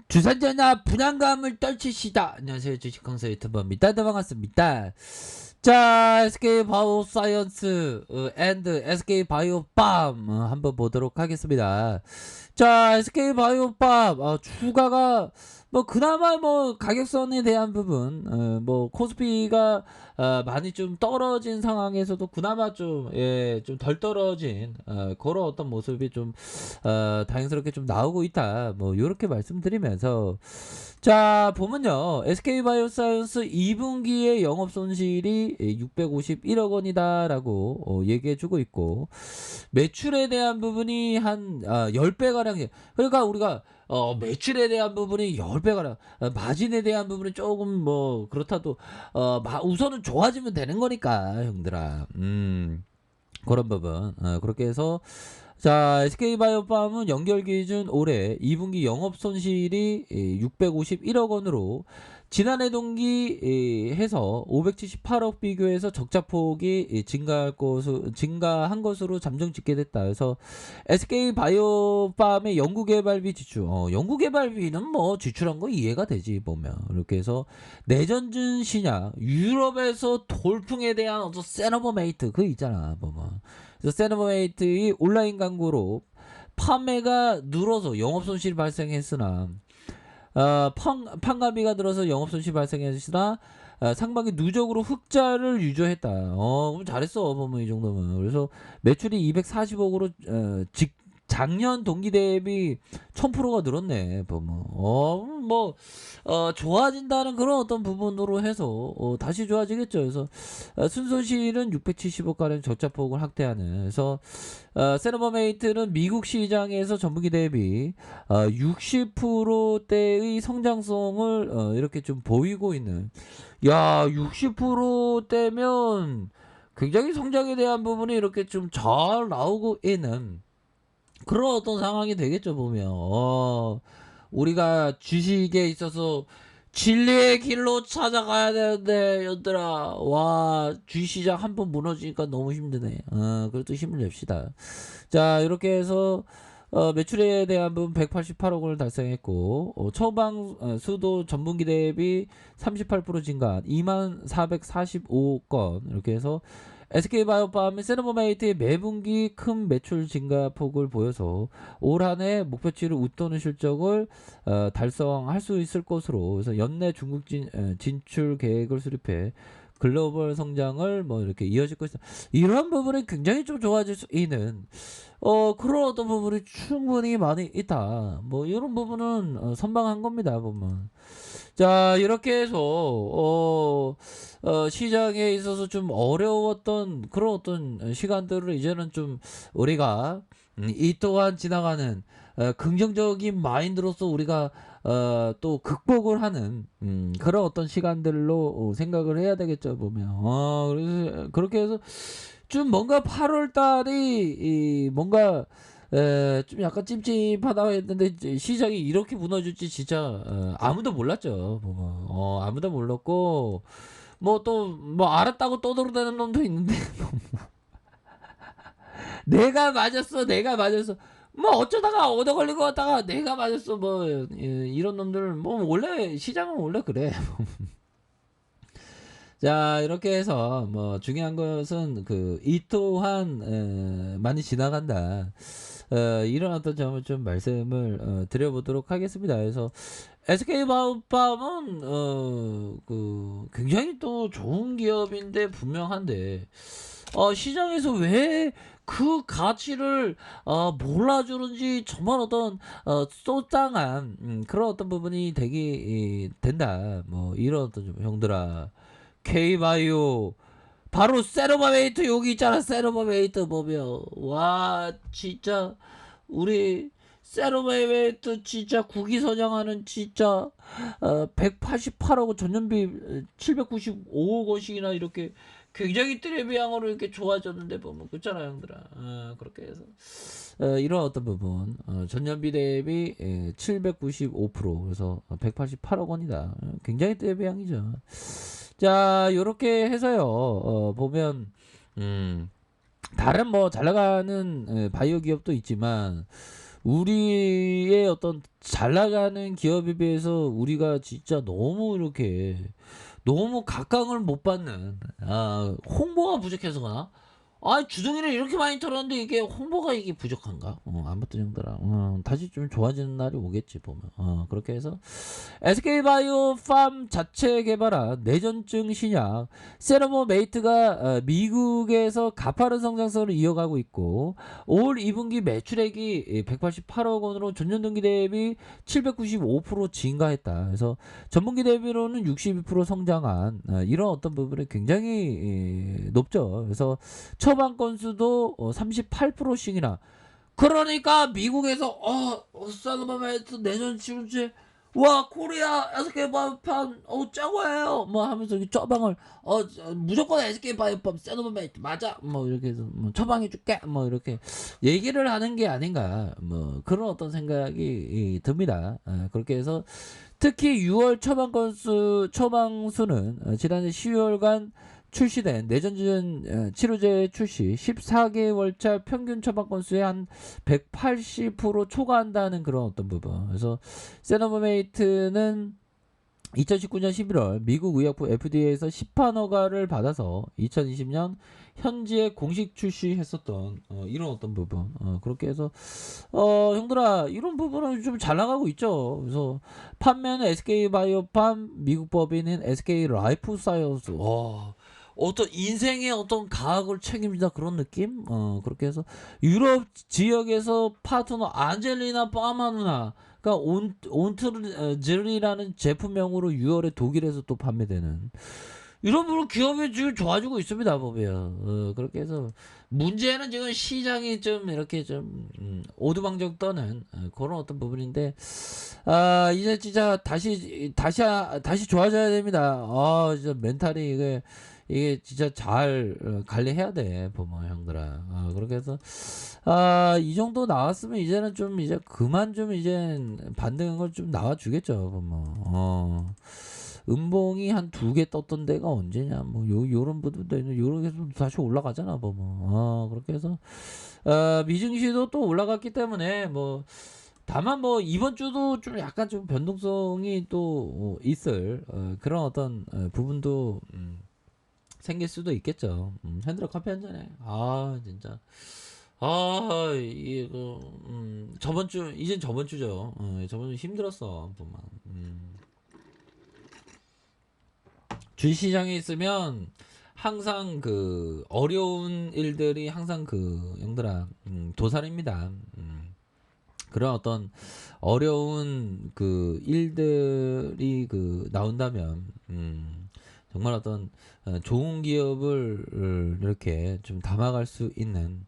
주산전화 분양감을 떨치시다. 안녕하세요, 주식강사 유튜버입니다. 네, 반갑습니다. 자, SK 바이오사이언스 앤드 SK 바이오팜 한번 보도록 하겠습니다. 자, SK 바이오팜 주가가 뭐 그나마 뭐 가격선에 대한 부분 뭐 코스피가 많이 좀 떨어진 상황에서도 그나마 좀 좀 덜 떨어진 그런 어떤 모습이 좀 다행스럽게 좀 나오고 있다. 뭐 요렇게 말씀드리면서 자, 보면요. SK바이오사이언스 2분기의 영업 손실이 651억 원이다라고 얘기해 주고 있고, 매출에 대한 부분이 한 10배 가량. 그러니까 우리가 매출에 대한 부분이 10배 가량, 마진에 대한 부분이 조금 뭐 그렇다도 우선은 좋아지면 되는 거니까, 형들아. 그런 부분. 그렇게 해서 자, SK바이오팜은 연결 기준 올해 2분기 영업 손실이 651억 원으로 지난해 동기 해서 578억 비교해서 적자폭이 증가한 것으로 잠정 짓게 됐다. 그래서 SK바이오팜의 연구개발비 지출, 연구개발비는 뭐 지출한 거 이해가 되지 보면. 이렇게 해서 내전진 신약, 유럽에서 돌풍에 대한 어떤 세너버메이트 그 있잖아 보면. 그래서 세너버메이트의 온라인 광고로 판매가 늘어서 영업 손실이 발생했으나 판가비가 들어서 영업 손실이 발생했으나 상반기 누적으로 흑자를 유지했다. 그럼 잘했어 보면 이 정도면. 그래서 매출이 240억으로 작년 동기 대비 1000%가 늘었네 보면. 뭐 좋아진다는 그런 어떤 부분으로 해서 다시 좋아지겠죠. 그래서 순손실은 670억 가량 적자폭을 확대하는. 그래서 세너버메이트는 미국 시장에서 전분기 대비 60%대의 성장성을 이렇게 좀 보이고 있는. 야, 60%대면 굉장히 성장에 대한 부분이 이렇게 좀 잘 나오고 있는 그런 어떤 상황이 되겠죠 보면. 우리가 주식에 있어서 진리의 길로 찾아가야 되는데 얘들아, 와, 주식시장 한 번 무너지니까 너무 힘드네. 그래도 힘을 냅시다. 자, 이렇게 해서 매출에 대한 부분 188억 원을 달성했고, 처방 수도 전분기 대비 38% 증가 2445건. 이렇게 해서 SK바이오팜은 세너버메이트의 매분기 큰 매출 증가폭을 보여서 올 한 해 목표치를 웃도는 실적을 달성할 수 있을 것으로. 그래서 연내 중국 진출 계획을 수립해 글로벌 성장을 뭐 이렇게 이어질 것이다. 이런 부분이 굉장히 좀 좋아질 수 있는 그런 어떤 부분이 충분히 많이 있다. 뭐 이런 부분은 선방한 겁니다 보면. 자, 이렇게 해서 시장에 있어서 좀 어려웠던 그런 어떤 시간들을 이제는 좀 우리가 이 또한 지나가는 긍정적인 마인드로서 우리가 또 극복을 하는 그런 어떤 시간들로 생각을 해야 되겠죠 보면. 그래서 그렇게 해서 좀 뭔가 8월 달이 뭔가 좀 약간 찜찜하다고 했는데 이제 시장이 이렇게 무너질지 진짜 아무도 몰랐죠 보면. 아무도 몰랐고 뭐 또 뭐 알았다고 떠들어대는 놈도 있는데 내가 맞았어 내가 맞았어 뭐 어쩌다가 얻어 걸린 것 같다가 내가 맞았어 뭐 이런 놈들 뭐 원래 시장은 원래 그래. 자, 이렇게 해서 뭐 중요한 것은 이 또한 많이 지나간다. 이런 어떤 점을 좀 말씀을 드려보도록 하겠습니다. 그래서 SK바이오팜은 굉장히 또 좋은 기업인데 분명한데 시장에서 왜 그 가치를 몰라주는지 정말 어떤 소장한 그런 어떤 부분이 되게 된다. 뭐 이런 어떤 좀 형들아. K바이오 바로 세로바메이트 여기 있잖아. 세로바메이트 보면 와 진짜 우리 세로바메이트 진짜 국위 선양하는 진짜 188억 전년비 795억 원씩이나 이렇게 굉장히 트레비앙으로 이렇게 좋아졌는데 보면 그렇잖아 형들아. 그렇게 해서 이런 어떤 부분 전년비 대비 795% 그래서 188억 원이다. 굉장히 트레비앙이죠. 자, 요렇게 해서요. 보면 다른 뭐 잘 나가는 바이오 기업도 있지만 우리의 어떤 잘 나가는 기업에 비해서 우리가 진짜 너무 이렇게 너무 각광을 못 받는, 홍보가 부족해서 그러나? 주둥이를 이렇게 많이 털었는데 이게 홍보가 이게 부족한가? 아무튼 형들아, 다시 좀 좋아지는 날이 오겠지 보면. 그렇게 해서 SK바이오팜 자체 개발한 뇌전증 신약 세러모메이트가 미국에서 가파른 성장세를 이어가고 있고, 올 2분기 매출액이 188억 원으로 전년 동기 대비 795% 증가했다. 그래서 전분기 대비로는 62% 성장한, 이런 어떤 부분이 굉장히 높죠. 그래서 처방 건수도 38%씩이나. 그러니까 미국에서 사드바메이트 내전 치료제, 와 코리아 SK 바이오팜 짱구예요 뭐 하면서 이 처방을 무조건 SK 바이오팜 사드바메이트 맞아 뭐 이렇게 해서 뭐 처방해줄게 뭐 이렇게 얘기를 하는 게 아닌가, 뭐 그런 어떤 생각이 듭니다. 그렇게 해서 특히 6월 처방수는 지난해 10월간 출시된 내전진 치료제 출시 14개월차 평균 처방 건수의 한 180% 초과한다는 그런 어떤 부분. 그래서 세노버메이트는 2019년 11월 미국 의약품 FDA에서 시판 허가를 받아서 2020년 현지에 공식 출시했었던 이런 어떤 부분. 그렇게 해서 형들아 이런 부분은 좀 잘 나가고 있죠. 그래서 판매는 SK바이오팜, 미국 법인인 SK라이프사이언스. 어떤 인생의 어떤 가학을 책임진다 그런 느낌? 그렇게 해서 유럽 지역에서 파트너 안젤리나 파마 누나, 그러니까 온트젤리라는 제품명으로 6월에 독일에서 또 판매되는 이런 부분 기업이 지금 좋아지고 있습니다 보면. 그렇게 해서 문제는 지금 시장이 좀 이렇게 좀 오두방정 떠는 그런 어떤 부분인데, 이제 진짜 다시 좋아져야 됩니다. 진짜 멘탈이 이게 진짜 잘 관리해야 돼 보면 형들아. 그렇게 해서 이 정도 나왔으면 이제는 좀 이제 그만 좀 이제 반등을 좀 나와주겠죠 보면. 음봉이 한 2개 떴던 데가 언제냐, 뭐 요런 부분도 요렇게 해서 다시 올라가잖아 보면. 그렇게 해서 미증시도 또 올라갔기 때문에 뭐, 다만 뭐 이번 주도 좀 약간 좀 변동성이 또 있을 그런 어떤 부분도 생길 수도 있겠죠. 핸들어 커피 한 잔해. 진짜. 이거 저번 주 이젠 저번 주죠. 저번 주 힘들었어 보면. 주시장에 있으면 항상 그 어려운 일들이 항상 그 형들아 도살입니다. 그런 어떤 어려운 그 일들이 그 나온다면 정말 어떤 좋은 기업을 이렇게 좀 담아갈 수 있는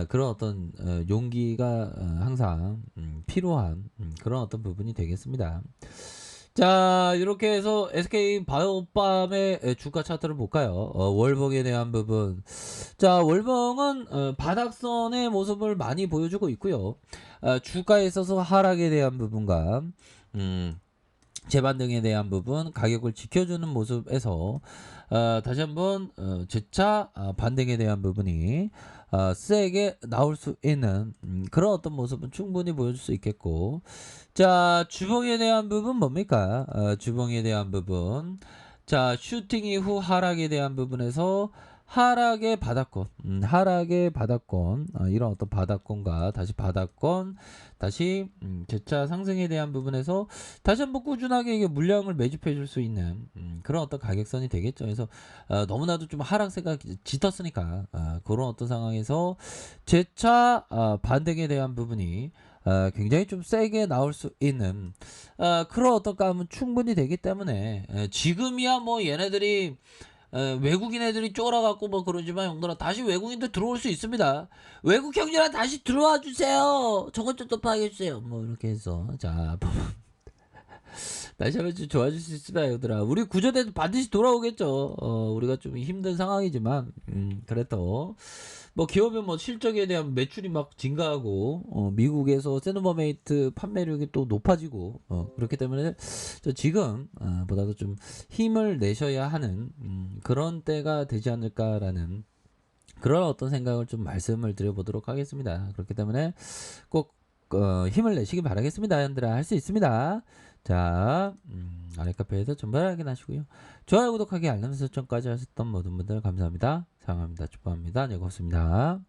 그런 어떤 용기가 항상 필요한 그런 어떤 부분이 되겠습니다. 자, 이렇게 해서 SK 바이오팜의 주가 차트를 볼까요? 월봉에 대한 부분. 자, 월봉은 바닥선의 모습을 많이 보여주고 있고요. 주가에 있어서 하락에 대한 부분과 재반등에 대한 부분, 가격을 지켜주는 모습에서 다시 한번 재차 반등에 대한 부분이 세게 나올 수 있는 그런 어떤 모습은 충분히 보여줄 수 있겠고, 자, 주봉에 대한 부분 뭡니까? 주봉에 대한 부분, 자, 슈팅 이후 하락에 대한 부분에서 하락의 바닥권, 하락의 바닥권, 이런 어떤 바닥권과 다시 바닥권, 다시 재차 상승에 대한 부분에서 다시 한번 꾸준하게 이게 물량을 매집해 줄 수 있는 그런 어떤 가격선이 되겠죠. 그래서 너무나도 좀 하락세가 짙었으니까 그런 어떤 상황에서 재차 반등에 대한 부분이 굉장히 좀 세게 나올 수 있는 그런 어떤 감은 충분히 되기 때문에, 지금이야 뭐 얘네들이 외국인 애들이 쫄아갖고 뭐 그러지만 형들아 다시 외국인들 들어올 수 있습니다. 외국 형제라 다시 들어와 주세요. 저것 좀 덮하게 해주세요. 뭐 이렇게 해서 자 다시 한번 좀 좋아질 수 있습니다 형들아. 우리 구조대도 반드시 돌아오겠죠. 우리가 좀 힘든 상황이지만 그래도 뭐 기업의 뭐 실적에 대한 매출이 막 증가하고 미국에서 세노버메이트 판매력이 또 높아지고 그렇기 때문에 지금 보다도 좀 힘을 내셔야 하는 그런 때가 되지 않을까라는 그런 어떤 생각을 좀 말씀을 드려보도록 하겠습니다. 그렇기 때문에 꼭 힘을 내시기 바라겠습니다. 여러분들아 할 수 있습니다. 자, 아래 카페에서 정보 확인하시고요. 좋아요, 구독하기, 알람 설정까지 하셨던 모든 분들 감사합니다. 사랑합니다. 축복합니다. 네, 고맙습니다.